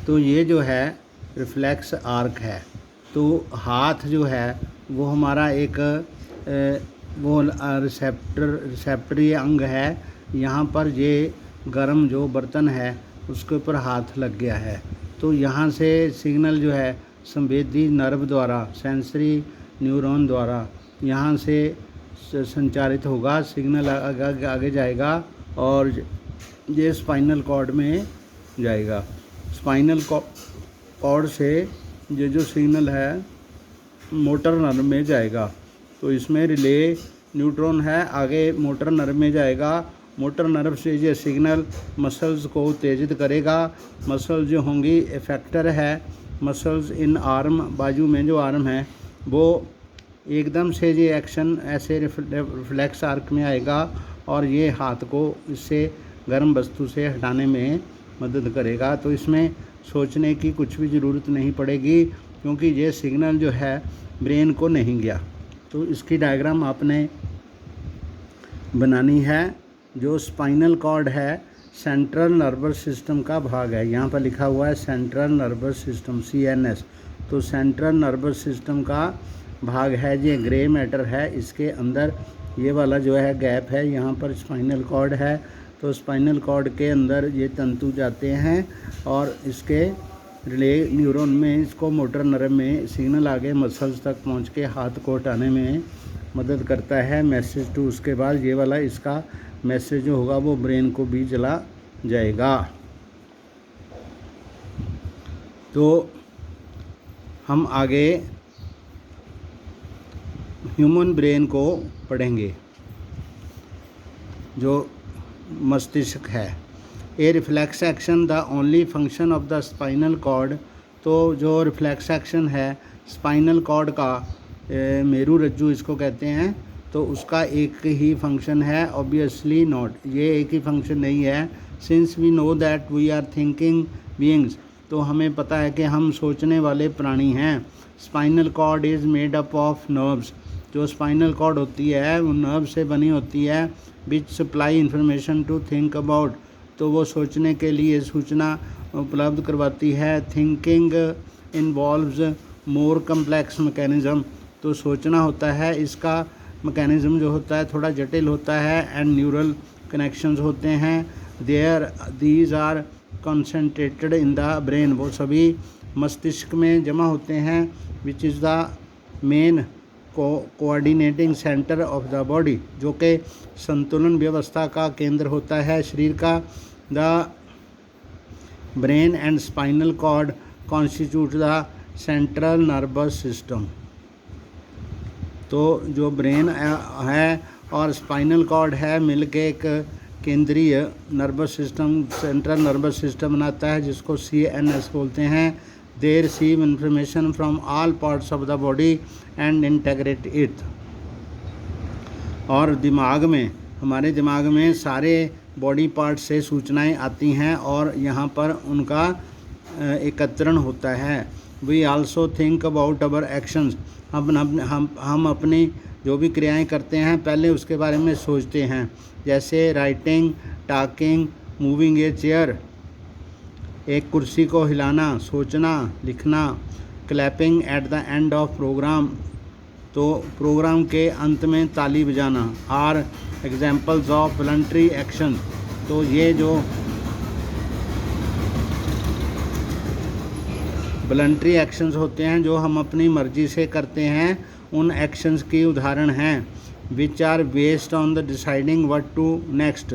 तो ये जो है रिफ्लेक्स आर्क है। तो हाथ जो है वो हमारा एक वो रिसेप्टरी अंग है। यहाँ पर ये गर्म जो बर्तन है उसके ऊपर हाथ लग गया है, तो यहाँ से सिग्नल जो है संवेदी नर्व द्वारा, सेंसरी न्यूरॉन द्वारा यहाँ से संचारित होगा। सिग्नल आगे जाएगा और ये स्पाइनल कॉर्ड में जाएगा। स्पाइनल कॉर्ड से ये जो सिग्नल है मोटर नर्व में जाएगा। तो इसमें रिले न्यूट्रॉन है, आगे मोटर नर्व में जाएगा। मोटर नर्व से ये सिग्नल मसल्स को उत्तेजित करेगा। मसल्स जो होंगी इफेक्टर है, मसल्स इन आर्म, बाजू में जो आर्म है वो एकदम से ये एक्शन ऐसे रिफ्लेक्स आर्क में आएगा और ये हाथ को इससे गर्म वस्तु से हटाने में मदद करेगा। तो इसमें सोचने की कुछ भी ज़रूरत नहीं पड़ेगी क्योंकि ये सिग्नल जो है ब्रेन को नहीं गया। तो इसकी डायग्राम आपने बनानी है। जो स्पाइनल कॉर्ड है सेंट्रल नर्वस सिस्टम का भाग है। यहाँ पर लिखा हुआ है सेंट्रल नर्वस सिस्टम CNS। तो सेंट्रल नर्वस सिस्टम का भाग है, ये ग्रे मैटर है। इसके अंदर ये वाला जो है गैप है, यहाँ पर स्पाइनल कॉर्ड है। तो स्पाइनल कॉर्ड के अंदर ये तंतु जाते हैं और इसके रिले न्यूरॉन में इसको मोटर नर्व में सिग्नल आगे मसल्स तक पहुँच के हाथ को हटाने में मदद करता है। मैसेज टू, उसके बाद ये वाला इसका मैसेज जो होगा वो ब्रेन को भी चला जाएगा। तो हम आगे ह्यूमन ब्रेन को पढ़ेंगे। जो मस्तिष्क है, a reflex action the only function of the spinal cord. तो जो रिफ्लेक्स एक्शन है स्पाइनल कॉर्ड का, मेरू रज्जु इसको कहते हैं, तो उसका एक ही फंक्शन है। ऑब्वियसली नॉट, ये एक ही फंक्शन नहीं है। Since we know that we are thinking beings, तो हमें पता है कि हम सोचने वाले प्राणी हैं। Spinal cord is made up of nerves. जो स्पाइनल कॉर्ड होती है वो नर्व से बनी होती है। Which supply information to think about, तो वो सोचने के लिए सूचना उपलब्ध करवाती है। Thinking involves more complex mechanism, तो सोचना होता है, इसका मैकेनिज़्म जो होता है थोड़ा जटिल होता है। एंड न्यूरल कनेक्शंस होते हैं। These are concentrated in the brain, वो सभी मस्तिष्क में जमा होते हैं। Which is the main coordinating centre of the body, जो कि संतुलन व्यवस्था का केंद्र होता है शरीर का। The brain and spinal cord constitute the central nervous system. तो जो ब्रेन है और स्पाइनल कॉर्ड है मिलके एक केंद्रीय nervous system, central nervous system बनाता है, जिसको CNS बोलते हैं। They receive information from all parts of the body and integrate it. और दिमाग में, हमारे दिमाग में सारे बॉडी पार्ट से सूचनाएं आती हैं और यहाँ पर उनका एकत्रण होता है। We also think about our actions, हम अपनी जो भी क्रियाएं करते हैं पहले उसके बारे में सोचते हैं। जैसे writing, talking, moving a chair, एक कुर्सी को हिलाना, सोचना, लिखना। Clapping at the end of programme, तो प्रोग्राम के अंत में ताली बजाना। Are examples of voluntary action, तो ये जो वॉलंटरी एक्शंस होते हैं जो हम अपनी मर्जी से करते हैं, उन एक्शंस की उदाहरण हैं। Which are based on the deciding what to next,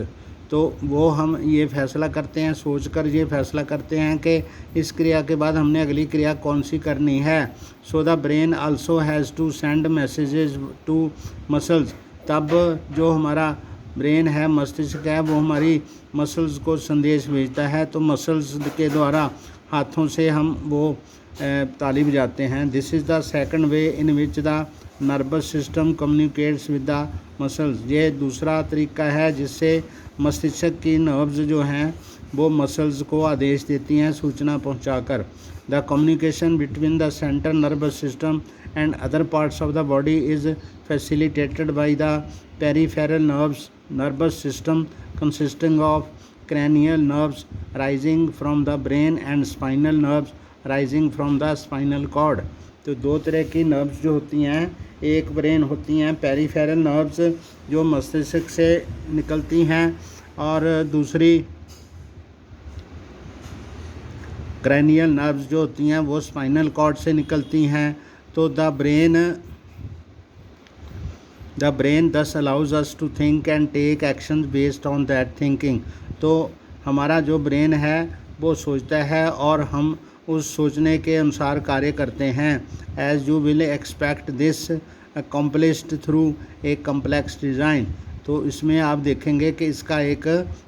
तो वो हम ये फैसला करते हैं, सोचकर ये फैसला करते हैं कि इस क्रिया के बाद हमने अगली क्रिया कौन सी करनी है। So the brain also has to send messages to muscles, तब जो हमारा ब्रेन है, मस्तिष्क है, वो हमारी मसल्स को संदेश भेजता है। तो मसल्स के द्वारा हाथों से हम वो ताली बजाते हैं। This is the second way in which the nervous system communicates with the muscles, ये दूसरा तरीका है जिससे मस्तिष्क की नर्व्स जो हैं वो मसल्स को आदेश देती हैं सूचना पहुंचाकर। The communication between the central nervous system and other parts of the body is facilitated by the peripheral nervous system consisting of cranial nerves rising from the brain and spinal nerves rising from the spinal cord। तो दो तरह की nerves जो होती हैं, एक brain होती हैं पेरिफेरल नर्व्स जो मस्तिष्क से निकलती हैं, और दूसरी क्रैनियल नर्व्स जो होती हैं वो स्पाइनल कॉर्ड से निकलती हैं। तो the brain thus allows us to think and take action based on that thinking. तो हमारा जो ब्रेन है वो सोचता है और हम उस सोचने के अनुसार कार्य करते हैं। As you will expect this accomplished through a complex design. तो इसमें आप देखेंगे कि इसका एक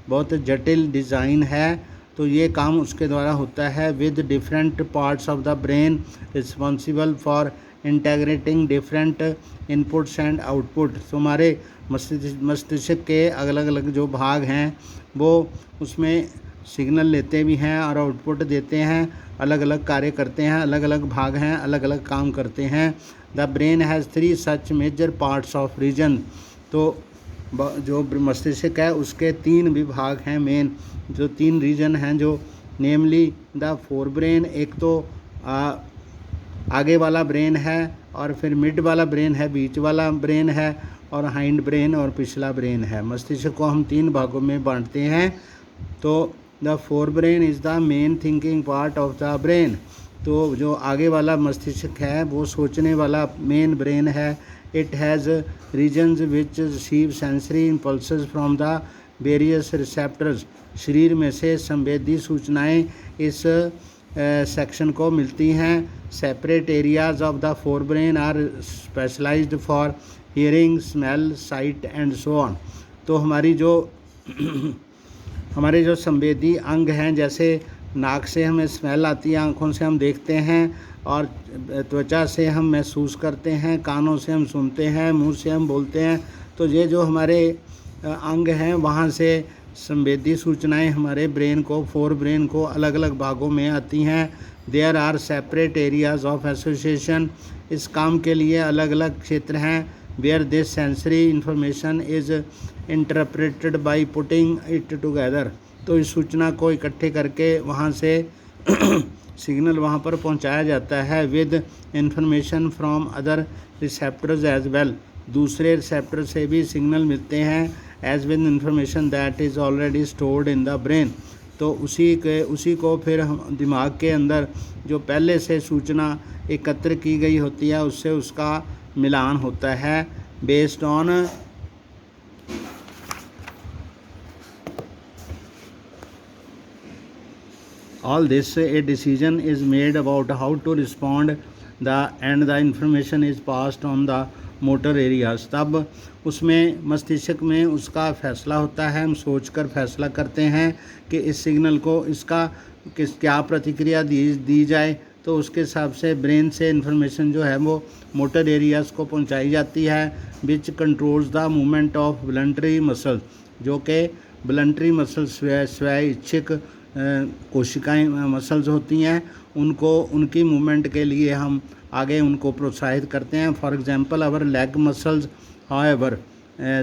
बहुत जटिल डिज़ाइन है। तो ये काम उसके द्वारा होता है with different parts of the brain responsible for integrating different inputs and output. तो हमारे मस्तिष्क के अलग अलग जो भाग हैं वो उसमें सिग्नल लेते भी हैं और आउटपुट देते हैं, अलग अलग कार्य करते हैं, अलग अलग भाग हैं, अलग अलग काम करते हैं। The brain has 3 such major parts of region. तो जो मस्तिष्क है उसके 3 विभाग हैं मेन, जो 3 रीजन हैं, जो नेमली द फोर ब्रेन, एक तो आगे वाला ब्रेन है, और फिर मिड वाला ब्रेन है, बीच वाला ब्रेन है, और हाइंड ब्रेन और पिछला ब्रेन है। मस्तिष्क को हम 3 भागों में बांटते हैं। तो the forebrain is the main thinking part of the brain. तो जो आगे वाला मस्तिष्क है वो सोचने वाला मेन ब्रेन है। It has regions which receive sensory impulses from the various receptors. शरीर में से संवेदी सूचनाएं इस सेक्शन को मिलती हैं। Separate areas of the forebrain are specialised for hearing, smell, sight and so on. तो हमारे जो संवेदी अंग हैं, जैसे नाक से हमें स्मेल आती है, आँखों से हम देखते हैं, और त्वचा से हम महसूस करते हैं, कानों से हम सुनते हैं, मुंह से हम बोलते हैं। तो ये जो हमारे अंग हैं वहाँ से संवेदी सूचनाएं हमारे ब्रेन को, फोर ब्रेन को अलग अलग भागों में आती हैं। There are separate areas of association. इस काम के लिए अलग अलग क्षेत्र हैं। Where this sensory information is interpreted by putting it together. तो इस सूचना को इकट्ठे करके वहाँ से सिग्नल वहाँ पर पहुँचाया जाता है with information from other receptors as well. दूसरे रिसेप्टर से भी सिग्नल मिलते हैं as with information that is already stored in the brain. तो उसी को फिर हम दिमाग के अंदर जो पहले से सूचना एकत्र की गई होती है उससे उसका मिलान होता है based on all this a decision is made about how to respond and the information is passed on the motor areas। तब उसमें मस्तिष्क में उसका फैसला होता है। हम सोचकर फैसला करते हैं कि इस सिग्नल को क्या प्रतिक्रिया दी जाए। तो उसके हिसाब से ब्रेन से इन्फॉर्मेशन जो है वो मोटर एरियाज़ को पहुंचाई जाती है विच controls the movement of voluntary muscle. जो कि वॉलंटरी मसल स्वैच्छिक कोशिकाएं मसल्स होती हैं, उनकी मूवमेंट के लिए हम आगे उनको प्रोत्साहित करते हैं। For example our leg muscles however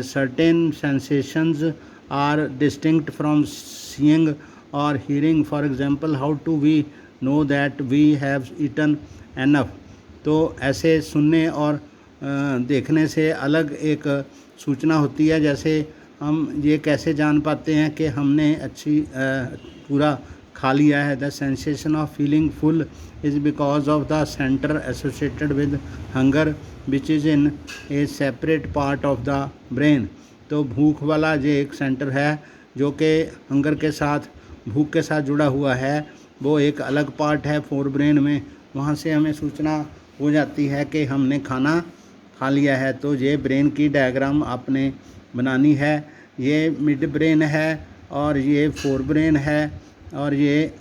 certain sensations are distinct from seeing और hearing. For example how do we know that we have eaten enough. तो ऐसे सुनने और देखने से अलग एक सूचना होती है। जैसे हम ये कैसे जान पाते हैं कि हमने पूरा खा लिया है। The sensation of feeling full is because of the centre associated with hunger which is in A separate part of the brain. तो भूख वाला ये एक सेंटर है जो कि हंगर के साथ, भूख के साथ जुड़ा हुआ है। वो एक अलग पार्ट है फोर ब्रेन में। वहाँ से हमें सूचना हो जाती है कि हमने खाना खा लिया है। तो ये ब्रेन की डायग्राम आपने बनानी है। ये मिड ब्रेन है और ये फोर ब्रेन है और ये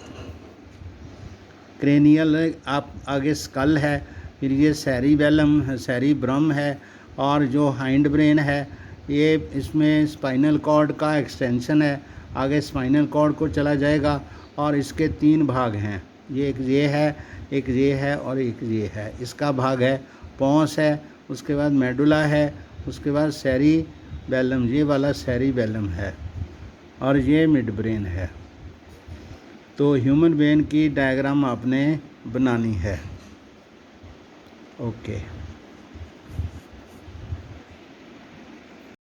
क्रेनियल आप आगे स्कल है। फिर ये सेरिब्रम है और जो हाइंड ब्रेन है ये इसमें स्पाइनल कॉर्ड का एक्सटेंशन है। आगे स्पाइनल कॉर्ड को चला जाएगा और इसके 3 भाग हैं। एक ये है, एक ये है और एक ये है। इसका भाग है पॉन्स है, उसके बाद मेडुला है, उसके बाद सेरिबेलम, ये वाला सेरिबेलम है। और ये मिड ब्रेन है। तो ह्यूमन ब्रेन की डायग्राम आपने बनानी है। ओके।